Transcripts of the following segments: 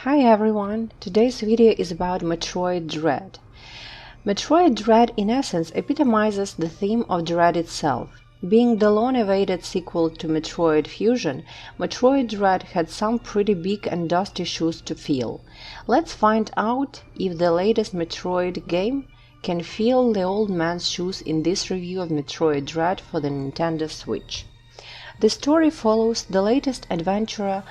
Hi everyone, today's video is about Metroid Dread. Metroid Dread in essence epitomizes the theme of Dread itself. Being the long-awaited sequel to Metroid Fusion, Metroid Dread had some pretty big and dusty shoes to fill. Let's find out if the latest Metroid game can fill the old man's shoes in this review of Metroid Dread for the Nintendo Switch. The story follows the latest adventurer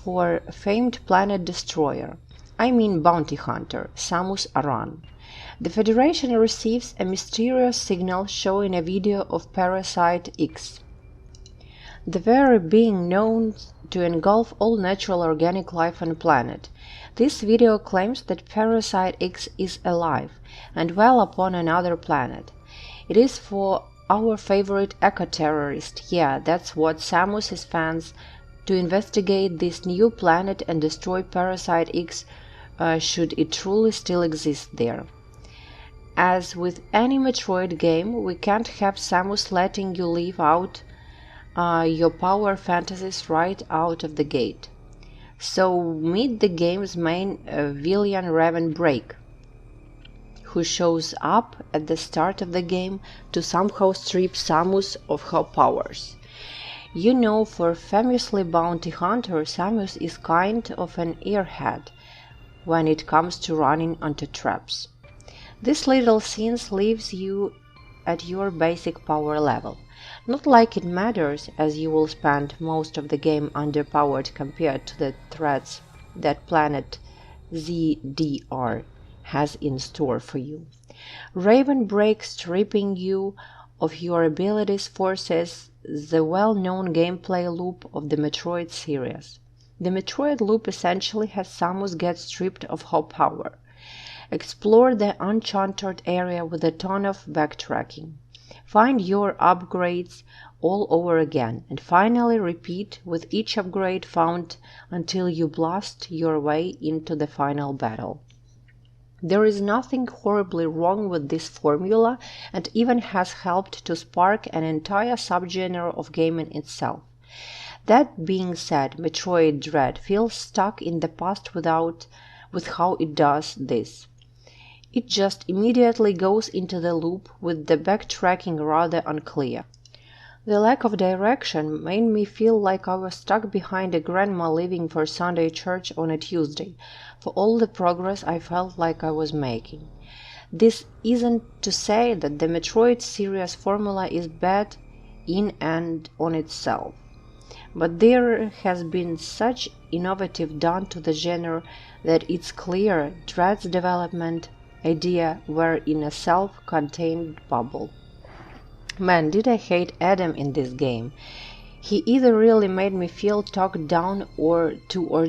for famed planet destroyer, bounty hunter, Samus Aran. The Federation receives a mysterious signal showing a video of Parasite X, the very being known to engulf all natural organic life on the planet. This video claims that Parasite X is alive and well upon another planet. It is for our favorite eco-terrorist, yeah, that's what Samus' fans, to investigate this new planet and destroy Parasite X should it truly still exist there. As with any Metroid game, we can't have Samus letting you live out your power fantasies right out of the gate. So meet the game's main villain Raven Break, who shows up at the start of the game to somehow strip Samus of her powers. You know, for famously bounty hunter, Samus is kind of an airhead when it comes to running onto traps. This little scene leaves you at your basic power level. Not like it matters, as you will spend most of the game underpowered compared to the threats that planet ZDR has in store for you. Raven Break stripping you of your abilities forces the well-known gameplay loop of the Metroid series. The Metroid loop essentially has Samus get stripped of her power. Explore the uncharted area with a ton of backtracking. Find your upgrades all over again, and finally repeat with each upgrade found until you blast your way into the final battle. There is nothing horribly wrong with this formula, and even has helped to spark an entire subgenre of gaming itself. That being said, Metroid Dread feels stuck in the past with how it does this. It just immediately goes into the loop, with the backtracking rather unclear. The lack of direction made me feel like I was stuck behind a grandma leaving for Sunday church on a Tuesday, for all the progress I felt like I was making. This isn't to say that the Metroid series formula is bad in and on itself, but there has been such innovative done to the genre that it's clear Dread's development idea were in a self-contained bubble. Man, did I hate Adam in this game. He either really made me feel talked down or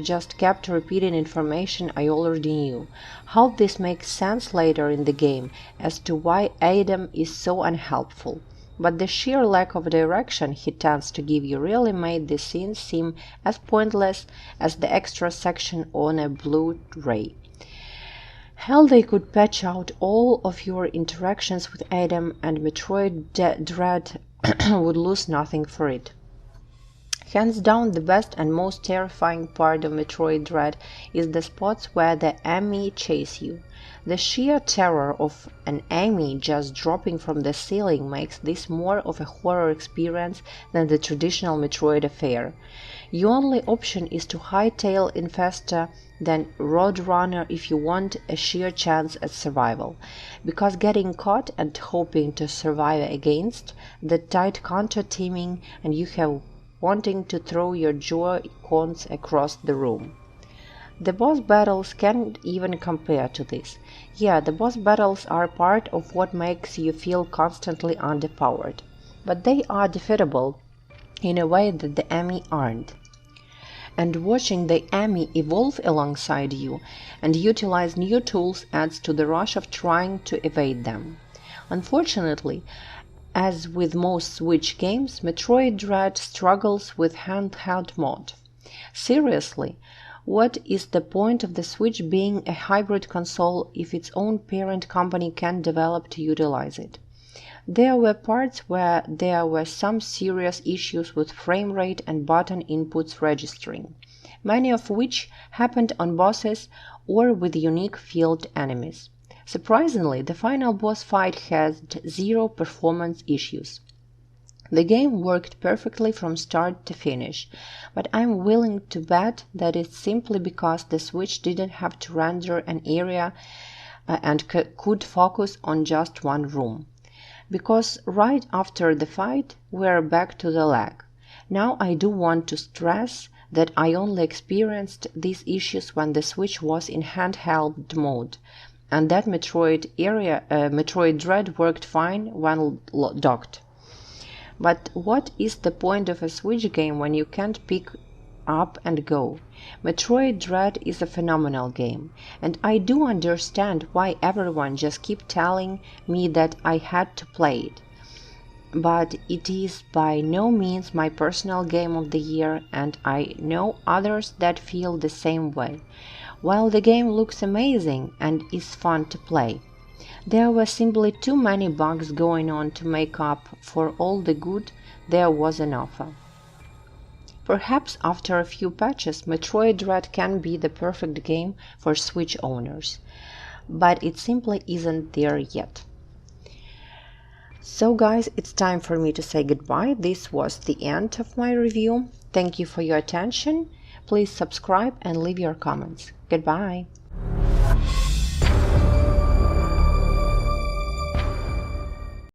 just kept repeating information I already knew. How this makes sense later in the game as to why Adam is so unhelpful. But the sheer lack of direction he tends to give you really made the scene seem as pointless as the extra section on a Blu-ray. Hell, they could patch out all of your interactions with Adam and Metroid Dread would lose nothing for it. Hands down, the best and most terrifying part of Metroid Dread is the spots where the Amy chase you. The sheer terror of an Amy just dropping from the ceiling makes this more of a horror experience than the traditional Metroid affair. Your only option is to hightail Infesta, then Roadrunner if you want a sheer chance at survival, because getting caught and hoping to survive against the tight counter-teaming and you have wanting to throw your Joy-Cons across the room. The boss battles can't even compare to this. Yeah, the boss battles are part of what makes you feel constantly underpowered, but they are defeatable in a way that the Amy aren't. And watching the Amy evolve alongside you and utilize new tools adds to the rush of trying to evade them. Unfortunately, as with most Switch games, Metroid Dread struggles with handheld mode. Seriously, what is the point of the Switch being a hybrid console if its own parent company can't develop to utilize it? There were parts where there were some serious issues with frame rate and button inputs registering. many of which happened on bosses or with unique field enemies. Surprisingly, the final boss fight had zero performance issues. The game worked perfectly from start to finish, but I'm willing to bet that it's simply because the Switch didn't have to render an area and could focus on just one room. Because right after the fight, we're back to the lag. Now I do want to stress that I only experienced these issues when the Switch was in handheld mode, and that Metroid Dread worked fine when docked. But what is the point of a Switch game when you can't pick up and go? Metroid Dread is a phenomenal game, and I do understand why everyone just keep telling me that I had to play it. But it is by no means my personal game of the year, and I know others that feel the same way. While the game looks amazing and is fun to play, there were simply too many bugs going on to make up for all the good there was on offer. Perhaps after a few patches, Metroid Dread can be the perfect game for Switch owners, but it simply isn't there yet. So guys, it's time for me to say goodbye. This was the end of my review. Thank you for your attention. Please subscribe and leave your comments. Goodbye.